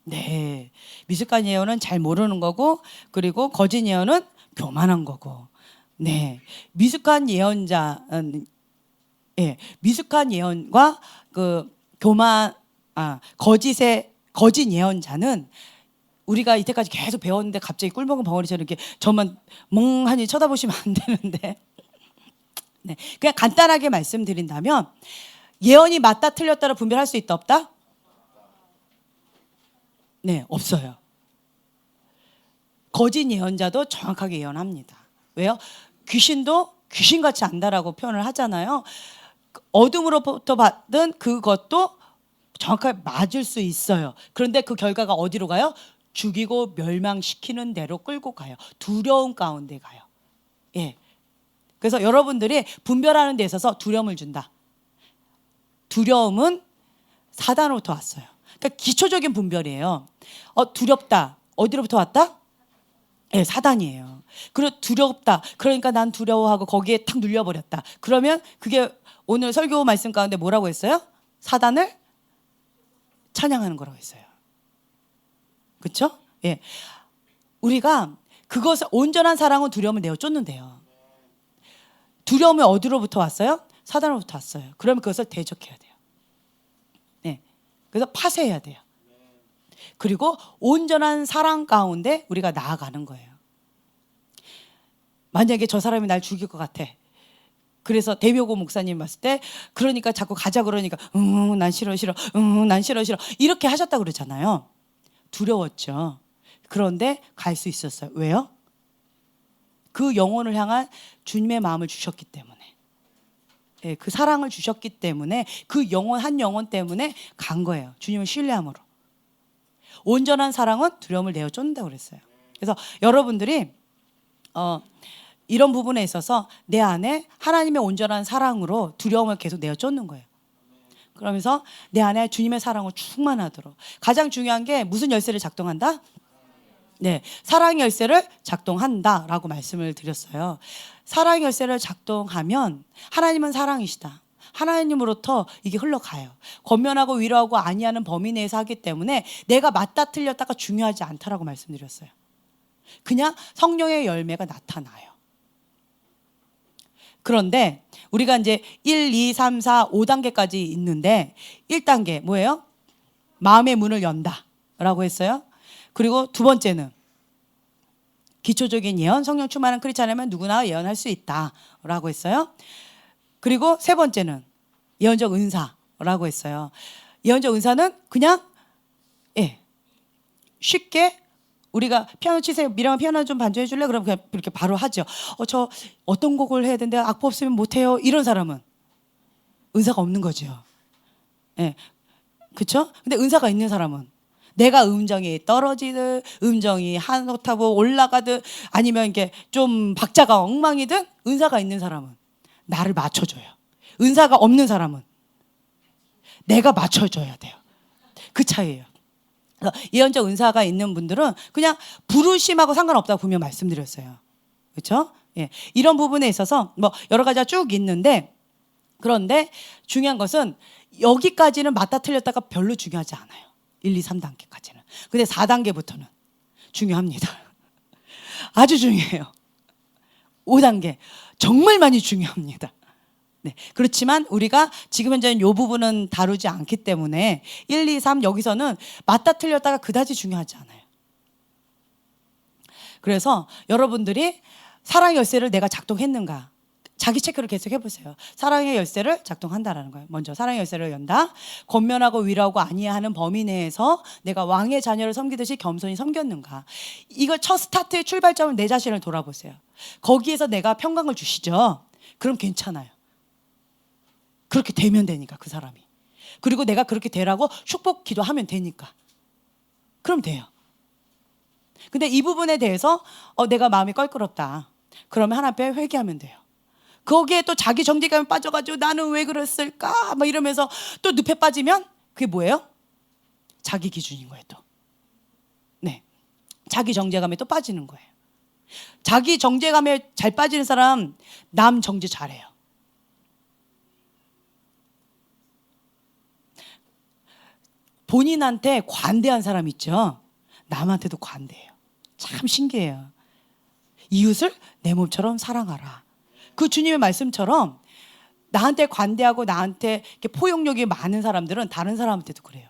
네, 미숙한 예언은 잘 모르는 거고, 그리고 거짓 예언은 교만한 거고. 네, 미숙한 예언자는 미숙한 예언과 그 거짓 예언자는 우리가 이때까지 계속 배웠는데 갑자기 꿀먹은 벙어리처럼 이렇게 저만 멍하니 쳐다보시면 안 되는데, 네, 그냥 간단하게 말씀드린다면 예언이 맞다 틀렸다를 분별할 수 있다 없다? 네, 없어요. 거짓 예언자도 정확하게 예언합니다. 왜요? 귀신도 귀신같이 안다라고 표현을 하잖아요. 어둠으로부터 받은 그것도 정확하게 맞을 수 있어요. 그런데 그 결과가 어디로 가요? 죽이고 멸망시키는 대로 끌고 가요. 두려움 가운데 가요. 예. 그래서 여러분들이 분별하는 데 있어서 두려움을 준다. 두려움은 사단으로부터 왔어요. 그러니까 기초적인 분별이에요. 두렵다. 어디로부터 왔다? 네, 사단이에요. 그리고 두렵다. 그러니까 난 두려워하고 거기에 탁 눌려버렸다. 그러면 그게 오늘 설교 말씀 가운데 뭐라고 했어요? 사단을 찬양하는 거라고 했어요. 그렇죠? 예. 우리가 그것을 온전한 사랑은 두려움을 내어 쫓는데요. 두려움이 어디로부터 왔어요? 사단으로부터 왔어요. 그러면 그것을 대적해야 돼요. 네. 그래서 파쇄해야 돼요. 그리고 온전한 사랑 가운데 우리가 나아가는 거예요. 만약에 저 사람이 날 죽일 것 같아. 그래서 대묘고 목사님 봤을 때 그러니까 자꾸 가자 그러니까 난 싫어 난 싫어 이렇게 하셨다고 그러잖아요. 두려웠죠. 그런데 갈 수 있었어요. 왜요? 그 영혼을 향한 주님의 마음을 주셨기 때문에, 예, 그 사랑을 주셨기 때문에 그 영혼 한 영혼 때문에 간 거예요. 주님을 신뢰함으로. 온전한 사랑은 두려움을 내어 쫓는다고 그랬어요. 그래서 여러분들이 이런 부분에 있어서 내 안에 하나님의 온전한 사랑으로 두려움을 계속 내어 쫓는 거예요. 그러면서 내 안에 주님의 사랑을 충만하도록. 가장 중요한 게 무슨 열쇠를 작동한다? 네, 사랑의 열쇠를 작동한다라고 말씀을 드렸어요. 사랑의 열쇠를 작동하면 하나님은 사랑이시다. 하나님으로부터 이게 흘러가요. 권면하고 위로하고 아니하는 범위 내에서 하기 때문에 내가 맞다 틀렸다가 중요하지 않다라고 말씀드렸어요. 그냥 성령의 열매가 나타나요. 그런데 우리가 이제 1, 2, 3, 4, 5단계까지 있는데 1단계 뭐예요? 마음의 문을 연다라고 했어요. 그리고 두 번째는 기초적인 예언, 성령 충만한 크리스찬이면 누구나 예언할 수 있다라고 했어요. 그리고 세 번째는 예언적 은사라고 했어요. 예언적 은사는 그냥 쉽게 우리가 피아노 치세요. 미랑아 피아노 좀 반주해 줄래? 그럼 그냥 이렇게 바로 하죠. 저 어떤 곡을 해야 되는데 악보 없으면 못해요. 이런 사람은 은사가 없는 거죠. 예, 그렇죠? 근데 은사가 있는 사람은 내가 음정이 떨어지든 음정이 한 옥타브 올라가든 아니면 이게 좀 박자가 엉망이든 은사가 있는 사람은 나를 맞춰줘요. 은사가 없는 사람은 내가 맞춰줘야 돼요. 그 차이예요. 예언적 은사가 있는 분들은 그냥 부르심하고 상관없다고 분명 말씀드렸어요. 그렇죠? 예. 이런 부분에 있어서 뭐 여러 가지가 쭉 있는데, 그런데 중요한 것은 여기까지는 맞다 틀렸다가 별로 중요하지 않아요. 1, 2, 3단계까지는. 근데 4단계부터는 중요합니다. 아주 중요해요. 5단계 정말 많이 중요합니다. 네. 그렇지만 우리가 지금 현재는 이 부분은 다루지 않기 때문에 1, 2, 3 여기서는 맞다 틀렸다가 그다지 중요하지 않아요. 그래서 여러분들이 사랑의 열쇠를 내가 작동했는가, 자기 체크를 계속 해보세요. 사랑의 열쇠를 작동한다라는 거예요. 먼저 사랑의 열쇠를 연다. 권면하고 위로하고 아니하는 범위 내에서 내가 왕의 자녀를 섬기듯이 겸손히 섬겼는가. 이거 첫 스타트의 출발점은 내 자신을 돌아보세요. 거기에서 내가 평강을 주시죠. 그럼 괜찮아요. 그렇게 되면 되니까, 그 사람이. 그리고 내가 그렇게 되라고 축복 기도하면 되니까. 그럼 돼요. 근데 이 부분에 대해서 내가 마음이 껄끄럽다. 그러면 하나님 앞에 회개하면 돼요. 거기에 또 자기 정죄감에 빠져가지고 나는 왜 그랬을까? 막 이러면서 또 늪에 빠지면 그게 뭐예요? 자기 기준인 거예요, 또. 네. 자기 정죄감에 또 빠지는 거예요. 자기 정죄감에 잘 빠지는 사람 남 정죄 잘해요. 본인한테 관대한 사람 있죠? 남한테도 관대해요. 참 신기해요. 이웃을 내 몸처럼 사랑하라. 그 주님의 말씀처럼 나한테 관대하고 나한테 이렇게 포용력이 많은 사람들은 다른 사람한테도 그래요.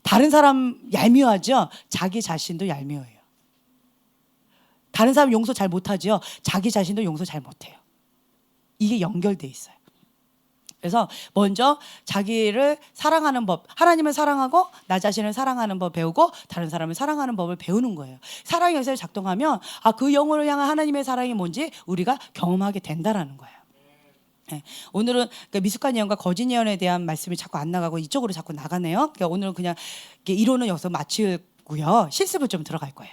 다른 사람 얄미워하죠? 자기 자신도 얄미워해요. 다른 사람 용서 잘 못하죠? 자기 자신도 용서 잘 못해요. 이게 연결돼 있어요. 그래서 먼저 자기를 사랑하는 법, 하나님을 사랑하고 나 자신을 사랑하는 법 배우고 다른 사람을 사랑하는 법을 배우는 거예요. 사랑의 열쇠를 작동하면 그 영혼을 향한 하나님의 사랑이 뭔지 우리가 경험하게 된다라는 거예요. 네. 오늘은 미숙한 예언과 거짓 예언에 대한 말씀이 자꾸 안 나가고 이쪽으로 자꾸 나가네요. 그러니까 오늘은 그냥 이론은 여기서 마치고요. 실습을 좀 들어갈 거예요.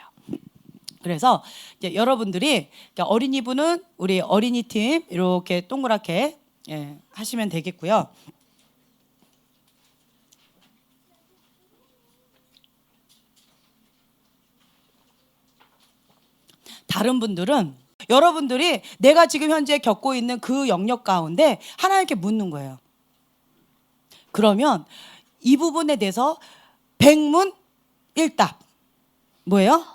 그래서 이제 여러분들이 어린이부는 우리 어린이 팀 이렇게 동그랗게 하시면 되겠고요. 다른 분들은 여러분들이 내가 지금 현재 겪고 있는 그 영역 가운데 하나님께 묻는 거예요. 그러면 이 부분에 대해서 백문일답. 뭐예요?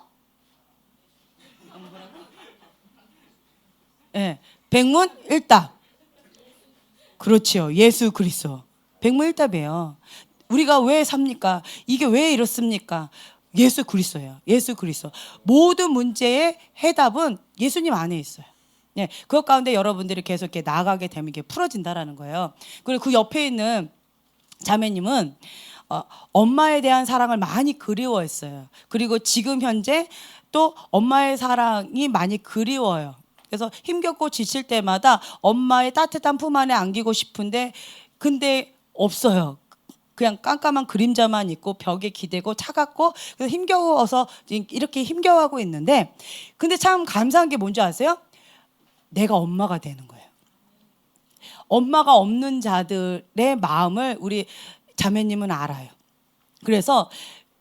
네, 백문일답. 그렇죠. 예수 그리스도. 백문일답이에요. 우리가 왜 삽니까? 이게 왜 이렇습니까? 예수 그리스도예요. 예수 그리스도. 모든 문제의 해답은 예수님 안에 있어요. 네, 그것 가운데 여러분들이 계속 이렇게 나아가게 되면 이게 풀어진다라는 거예요. 그리고 그 옆에 있는 자매님은 엄마에 대한 사랑을 많이 그리워했어요. 그리고 지금 현재 또 엄마의 사랑이 많이 그리워요. 그래서 힘겹고 지칠 때마다 엄마의 따뜻한 품 안에 안기고 싶은데 근데 없어요. 그냥 깜깜한 그림자만 있고 벽에 기대고 차갑고 그래서 힘겨워서 이렇게 힘겨워하고 있는데 근데 참 감사한 게 뭔지 아세요? 내가 엄마가 되는 거예요. 엄마가 없는 자들의 마음을 우리 자매님은 알아요. 그래서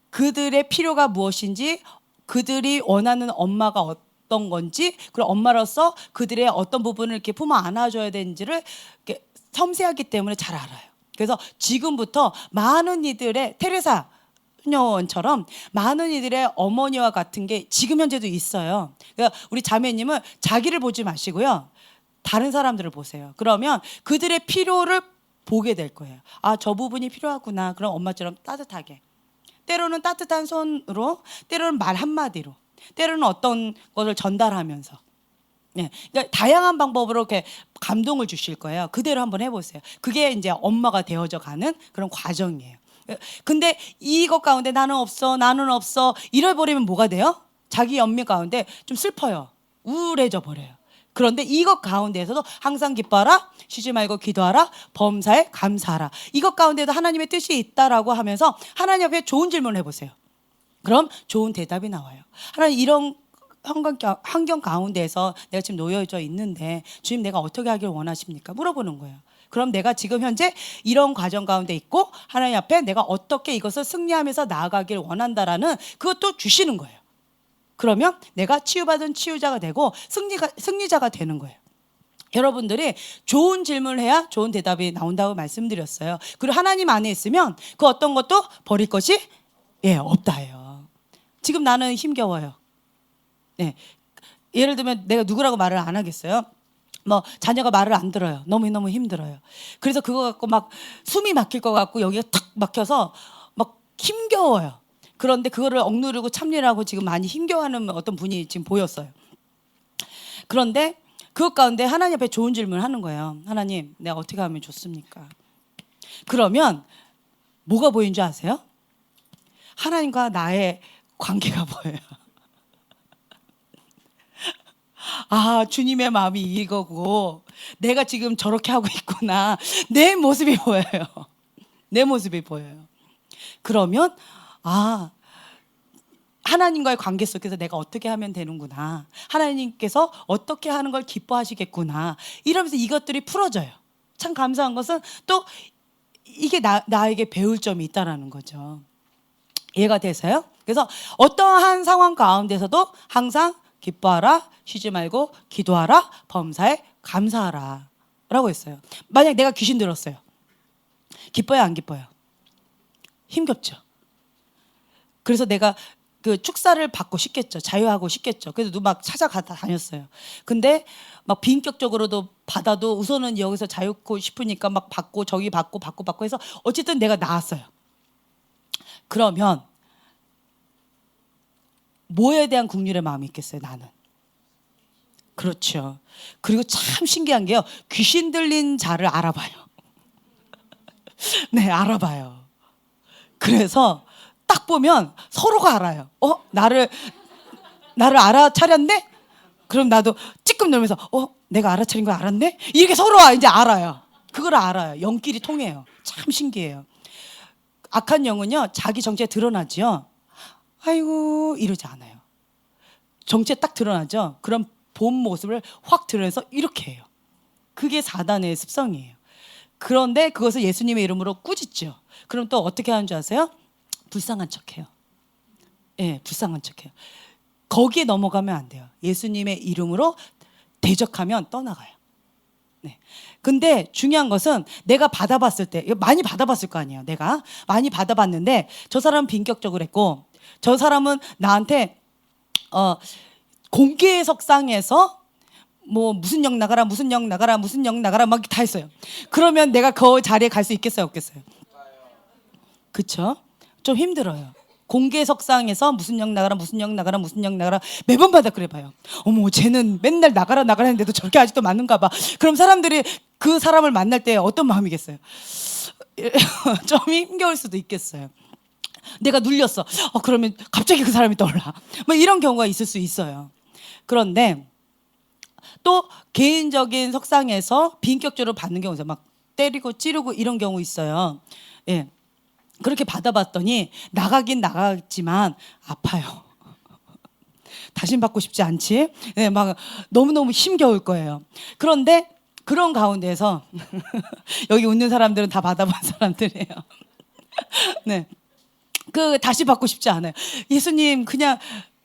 그들의 필요가 무엇인지 그들이 원하는 엄마가 어떤 건지 그리고 엄마로서 그들의 어떤 부분을 이렇게 품어 안아줘야 되는지를 이렇게 섬세하기 때문에 잘 알아요. 그래서 지금부터 많은 이들의 테레사 소녀원처럼 많은 이들의 어머니와 같은 게 지금 현재도 있어요. 그러니까 우리 자매님은 자기를 보지 마시고요. 다른 사람들을 보세요. 그러면 그들의 필요를 보게 될 거예요. 아, 저 부분이 필요하구나. 그럼 엄마처럼 따뜻하게. 때로는 따뜻한 손으로, 때로는 말 한마디로, 때로는 어떤 것을 전달하면서. 네, 그러니까 다양한 방법으로 이렇게 감동을 주실 거예요. 그대로 한번 해보세요. 그게 이제 엄마가 되어져 가는 그런 과정이에요. 근데 이것 가운데 나는 없어 이래버리면 뭐가 돼요? 자기 연민 가운데 좀 슬퍼요. 우울해져 버려요. 그런데 이것 가운데에서도 항상 기뻐하라, 쉬지 말고 기도하라, 범사에 감사하라. 이것 가운데도 하나님의 뜻이 있다라고 하면서 하나님 앞에 좋은 질문을 해보세요. 그럼 좋은 대답이 나와요. 하나님 이런 환경 가운데에서 내가 지금 놓여져 있는데 주님 내가 어떻게 하길 원하십니까? 물어보는 거예요. 그럼 내가 지금 현재 이런 과정 가운데 있고 하나님 앞에 내가 어떻게 이것을 승리하면서 나아가길 원한다라는 그것도 주시는 거예요. 그러면 내가 치유받은 치유자가 되고 승리자가 되는 거예요. 여러분들이 좋은 질문을 해야 좋은 대답이 나온다고 말씀드렸어요. 그리고 하나님 안에 있으면 그 어떤 것도 버릴 것이 없다예요. 지금 나는 힘겨워요. 네. 예를 들면 내가 누구라고 말을 안 하겠어요. 뭐 자녀가 말을 안 들어요. 너무너무 힘들어요. 그래서 그거 갖고 막 숨이 막힐 것 같고 여기가 탁 막혀서 막 힘겨워요. 그런데 그거를 억누르고 참느라고 지금 많이 힘겨워하는 어떤 분이 지금 보였어요. 그런데 그것 가운데 하나님 앞에 좋은 질문을 하는 거예요. 하나님, 내가 어떻게 하면 좋습니까? 그러면 뭐가 보이는 줄 아세요? 하나님과 나의 관계가 보여요. 아, 주님의 마음이 이거고 내가 지금 저렇게 하고 있구나. 내 모습이 보여요. 내 모습이 보여요. 그러면 아, 하나님과의 관계 속에서 내가 어떻게 하면 되는구나. 하나님께서 어떻게 하는 걸 기뻐하시겠구나. 이러면서 이것들이 풀어져요. 참 감사한 것은 또 이게 나에게 배울 점이 있다라는 거죠. 이해가 되세요? 그래서 어떠한 상황 가운데서도 항상 기뻐하라, 쉬지 말고 기도하라, 범사에 감사하라 라고 했어요. 만약 내가 귀신 들었어요. 기뻐요, 안 기뻐요? 힘겹죠. 그래서 내가 그 축사를 받고 싶겠죠. 자유하고 싶겠죠. 그래서 막 다녔어요. 근데 막 비인격적으로도 받아도 우선은 여기서 자유고 싶으니까 막 받고 저기 받고 해서 어쨌든 내가 나았어요. 그러면 뭐에 대한 긍휼의 마음이 있겠어요, 나는? 그렇죠. 그리고 참 신기한 게요. 귀신 들린 자를 알아봐요. 네, 알아봐요. 그래서 딱 보면 서로가 알아요. 나를 알아차렸네? 그럼 나도 찌끔 놀면서 내가 알아차린 거 알았네? 이렇게 서로 이제 알아요. 그걸 알아요. 영끼리 통해요. 참 신기해요. 악한 영은요, 자기 정체에 드러나죠. 아이고 이러지 않아요. 정체 딱 드러나죠. 그럼 본 모습을 확 드러내서 이렇게 해요. 그게 사단의 습성이에요. 그런데 그것을 예수님의 이름으로 꾸짖죠. 그럼 또 어떻게 하는 줄 아세요? 불쌍한 척해요. 불쌍한 척해요. 거기에 넘어가면 안 돼요. 예수님의 이름으로 대적하면 떠나가요. 네. 근데 중요한 것은 내가 받아봤을 때, 많이 받아봤을 거 아니에요. 내가 많이 받아봤는데 저 사람은 빈격적으로 했고 저 사람은 나한테 공개 석상에서 뭐 무슨 영 나가라 막 다 했어요. 그러면 내가 그 자리에 갈 수 있겠어요, 없겠어요? 그쵸? 좀 힘들어요. 공개 석상에서 무슨 영 나가라 매번마다 그래봐요. 어머, 쟤는 맨날 나가라 했는데도 저렇게 아직도 맞는가 봐. 그럼 사람들이 그 사람을 만날 때 어떤 마음이겠어요? 좀 힘겨울 수도 있겠어요. 내가 눌렸어. 그러면 갑자기 그 사람이 떠올라. 뭐 이런 경우가 있을 수 있어요. 그런데 또 개인적인 석상에서 비인격적으로 받는 경우 있어요. 막 때리고 찌르고 이런 경우 있어요. 예. 그렇게 받아봤더니 나가긴 나갔지만 아파요. 다신 받고 싶지 않지? 네, 막 너무너무 힘겨울 거예요. 그런데 그런 가운데서 여기 웃는 사람들은 다 받아본 사람들이에요. 네. 다시 받고 싶지 않아요. 예수님 그냥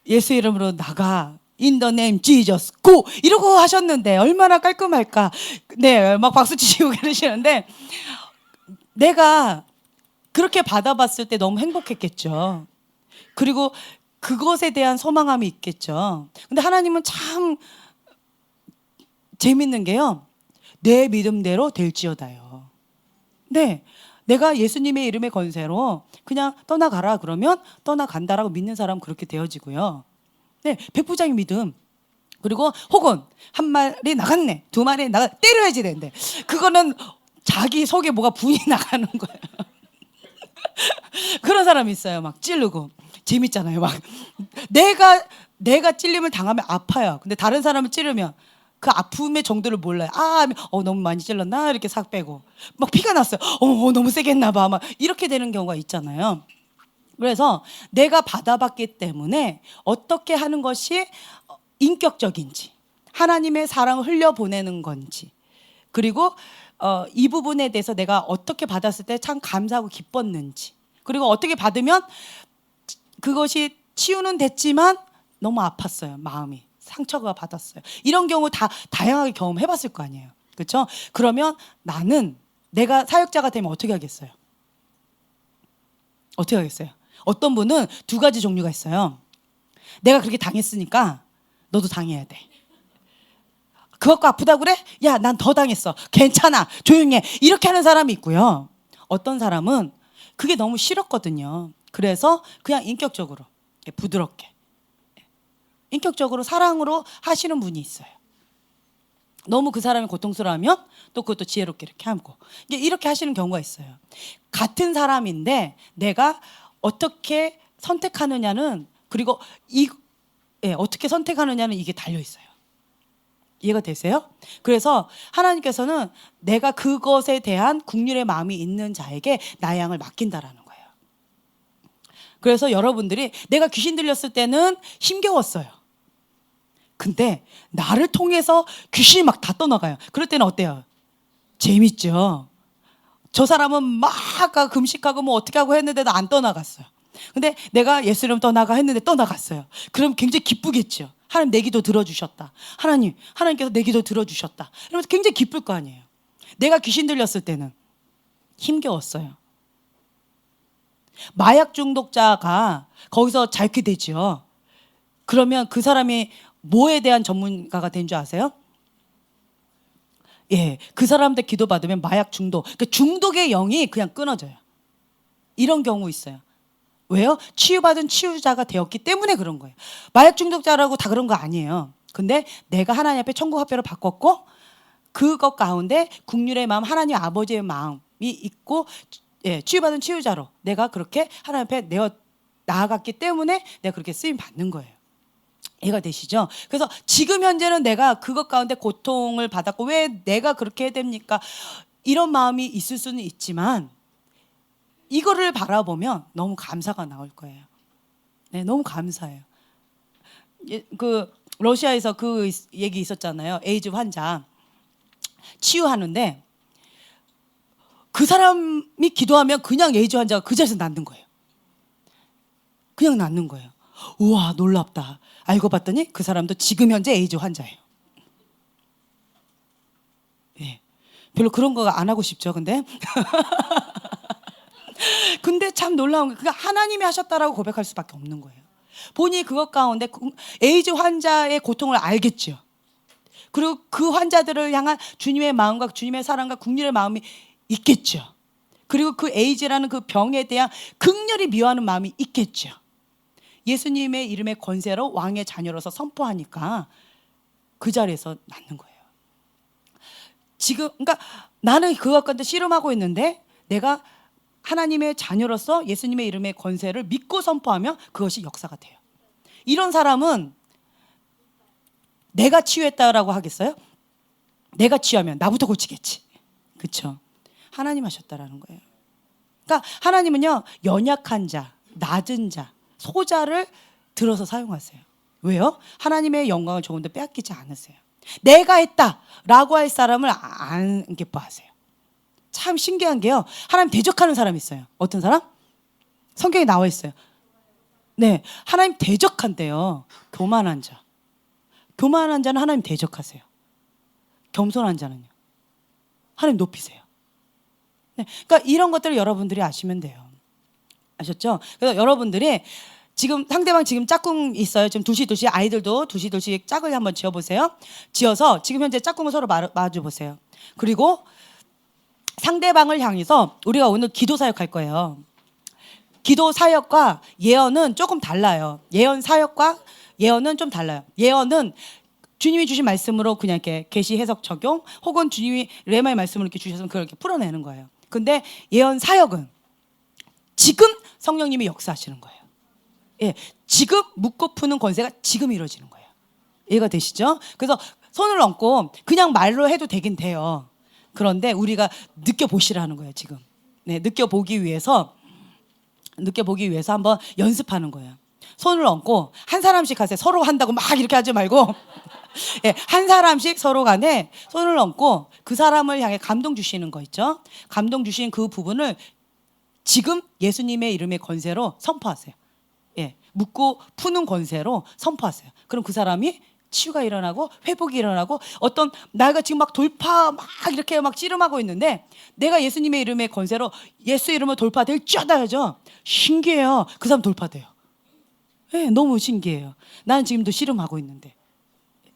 예수 이름으로 나가. In the name Jesus go 이러고 하셨는데 얼마나 깔끔할까. 네, 막 박수 치시고 그러시는데 내가 그렇게 받아봤을 때 너무 행복했겠죠. 그리고 그것에 대한 소망함이 있겠죠. 근데 하나님은 참 재밌는 게요. 내 믿음대로 될지어다요. 네, 내가 예수님의 이름의 권세로 그냥 떠나가라 그러면 떠나간다라고 믿는 사람은 그렇게 되어지고요. 네, 백부장의 믿음. 그리고 혹은 한 마리 나갔네, 두 마리 때려야지 되는데 그거는 자기 속에 뭐가 분이 나가는 거예요. 그런 사람이 있어요. 막 찌르고 재밌잖아요. 막 내가 찔림을 당하면 아파요. 근데 다른 사람을 찌르면 그 아픔의 정도를 몰라요. 너무 많이 찔렀나 이렇게 싹 빼고 막 피가 났어요. 너무 세게 했나 봐. 막 이렇게 되는 경우가 있잖아요. 그래서 내가 받아봤기 때문에 어떻게 하는 것이 인격적인지, 하나님의 사랑을 흘려보내는 건지, 그리고 이 부분에 대해서 내가 어떻게 받았을 때 참 감사하고 기뻤는지, 그리고 어떻게 받으면 그것이 치유는 됐지만 너무 아팠어요. 마음이 상처가 받았어요. 이런 경우 다 다양하게 경험해봤을 거 아니에요. 그렇죠? 그러면 나는 내가 사역자가 되면 어떻게 하겠어요? 어떻게 하겠어요? 어떤 분은 두 가지 종류가 있어요. 내가 그렇게 당했으니까 너도 당해야 돼. 그것과 아프다고 그래? 야, 난 더 당했어. 괜찮아. 조용히 해. 이렇게 하는 사람이 있고요. 어떤 사람은 그게 너무 싫었거든요. 그래서 그냥 인격적으로 부드럽게 인격적으로 사랑으로 하시는 분이 있어요. 너무 그 사람이 고통스러워하면 또 그것도 지혜롭게 이렇게 하고 이렇게 하시는 경우가 있어요. 같은 사람인데 내가 어떻게 선택하느냐는, 그리고 어떻게 선택하느냐는 이게 달려 있어요. 이해가 되세요? 그래서 하나님께서는 내가 그것에 대한 긍휼의 마음이 있는 자에게 나의 양을 맡긴다라는 거예요. 그래서 여러분들이 내가 귀신 들렸을 때는 힘겨웠어요. 근데 나를 통해서 귀신이 막 다 떠나가요. 그럴 때는 어때요? 재밌죠? 저 사람은 막 금식하고 뭐 어떻게 하고 했는데도 안 떠나갔어요. 근데 내가 예수 이름 떠나가 했는데 떠나갔어요. 그럼 굉장히 기쁘겠죠. 하나님 내 기도 들어주셨다. 하나님께서 내 기도 들어주셨다. 이러면서 굉장히 기쁠 거 아니에요. 내가 귀신 들렸을 때는 힘겨웠어요. 마약 중독자가 거기서 자유케 되죠. 그러면 그 사람이 뭐에 대한 전문가가 된 줄 아세요? 예, 그 사람한테 기도받으면 마약 중독, 그러니까 중독의 영이 그냥 끊어져요. 이런 경우 있어요. 왜요? 치유받은 치유자가 되었기 때문에 그런 거예요. 마약 중독자라고 다 그런 거 아니에요. 근데 내가 하나님 앞에 천국화폐로 바꿨고 그것 가운데 긍휼의 마음, 하나님 아버지의 마음이 있고, 치유받은 치유자로 내가 그렇게 하나님 앞에 나아갔기 때문에 내가 그렇게 쓰임 받는 거예요. 이해가 되시죠? 그래서 지금 현재는 내가 그것 가운데 고통을 받았고 왜 내가 그렇게 해야 됩니까? 이런 마음이 있을 수는 있지만 이거를 바라보면 너무 감사가 나올 거예요. 네, 너무 감사해요. 러시아에서 그 얘기 있었잖아요. 에이즈 환자 치유하는데 그 사람이 기도하면 그냥 에이즈 환자가 그 자리에서 낫는 거예요. 그냥 낫는 거예요. 우와, 놀랍다. 알고 봤더니 그 사람도 지금 현재 에이즈 환자예요. 예, 별로 그런 거 안 하고 싶죠, 근데. 근데 참 놀라운 게 그게 하나님이 하셨다라고 고백할 수밖에 없는 거예요. 본인이 그것 가운데 에이즈 환자의 고통을 알겠죠. 그리고 그 환자들을 향한 주님의 마음과 주님의 사랑과 긍휼의 마음이 있겠죠. 그리고 그 에이즈라는 그 병에 대한 극렬히 미워하는 마음이 있겠죠. 예수님의 이름의 권세로 왕의 자녀로서 선포하니까 그 자리에서 낫는 거예요. 지금 그러니까 나는 그것 가운데 씨름하고 있는데 내가 하나님의 자녀로서 예수님의 이름의 권세를 믿고 선포하면 그것이 역사가 돼요. 이런 사람은 내가 치유했다라고 하겠어요? 내가 치유하면 나부터 고치겠지. 그렇죠? 하나님 하셨다라는 거예요. 그러니까 하나님은요, 연약한 자, 낮은 자, 소자를 들어서 사용하세요. 왜요? 하나님의 영광을 조금도 빼앗기지 않으세요. 내가 했다라고 할 사람을 안 기뻐하세요. 참 신기한 게요, 하나님 대적하는 사람이 있어요. 어떤 사람? 성경에 나와 있어요. 네, 하나님 대적한대요. 교만한 자. 교만한 자는 하나님 대적하세요. 겸손한 자는요, 하나님 높이세요. 네, 그러니까 이런 것들을 여러분들이 아시면 돼요. 아셨죠? 그래서 여러분들이 지금 상대방 지금 짝꿍 있어요. 지금 두시 아이들도 두시 짝을 한번 지어보세요. 지어서 지금 현재 짝꿍을 서로 마주보세요. 그리고 상대방을 향해서 우리가 오늘 기도 사역할 거예요. 기도 사역과 예언은 조금 달라요. 예언 사역과 예언은 좀 달라요. 예언은 주님이 주신 말씀으로 그냥 이렇게 계시 해석 적용, 혹은 주님이 레마의 말씀을 이렇게 주셔서 그걸 이렇게 풀어내는 거예요. 근데 예언 사역은 지금 성령님이 역사하시는 거예요. 예, 지금 묻고 푸는 권세가 지금 이루어지는 거예요. 이해가 되시죠? 그래서 손을 얹고 그냥 말로 해도 되긴 돼요. 그런데 우리가 느껴보시라는 거예요, 지금. 네, 느껴보기 위해서 한번 연습하는 거예요. 손을 얹고 한 사람씩 하세요. 서로 한다고 막 이렇게 하지 말고 예, 한 사람씩 서로 간에 손을 얹고 그 사람을 향해 감동 주시는 거 있죠? 감동 주신 그 부분을 지금 예수님의 이름의 권세로 선포하세요. 예, 묻고 푸는 권세로 선포하세요. 그럼 그 사람이 치유가 일어나고 회복이 일어나고, 어떤 나가 지금 막 돌파 막 이렇게 막 씨름하고 있는데 내가 예수님의 이름의 권세로 예수 이름으로 돌파될 줄 알아야죠. 신기해요. 그 사람 돌파돼요. 예, 너무 신기해요. 나는 지금도 씨름하고 있는데.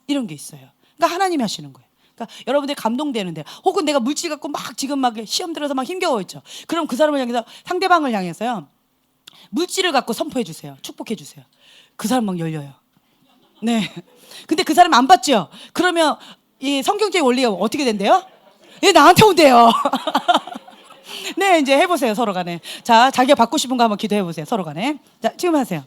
이런 게 있어요. 그러니까 하나님이 하시는 거예요. 그러니까 여러분들이 감동되는데, 혹은 내가 물질 갖고 막 지금 막 시험 들어서 막 힘겨워 있죠. 그럼 그 사람을 향해서, 상대방을 향해서요, 물질을 갖고 선포해 주세요. 축복해 주세요. 그 사람 막 열려요. 네. 근데 그 사람 안 받죠? 그러면 이 성경적인 원리가 어떻게 된대요? 예, 나한테 온대요. 네, 이제 해보세요, 서로 간에. 자, 자기가 받고 싶은 거 한번 기도해 보세요, 서로 간에. 자, 지금 하세요.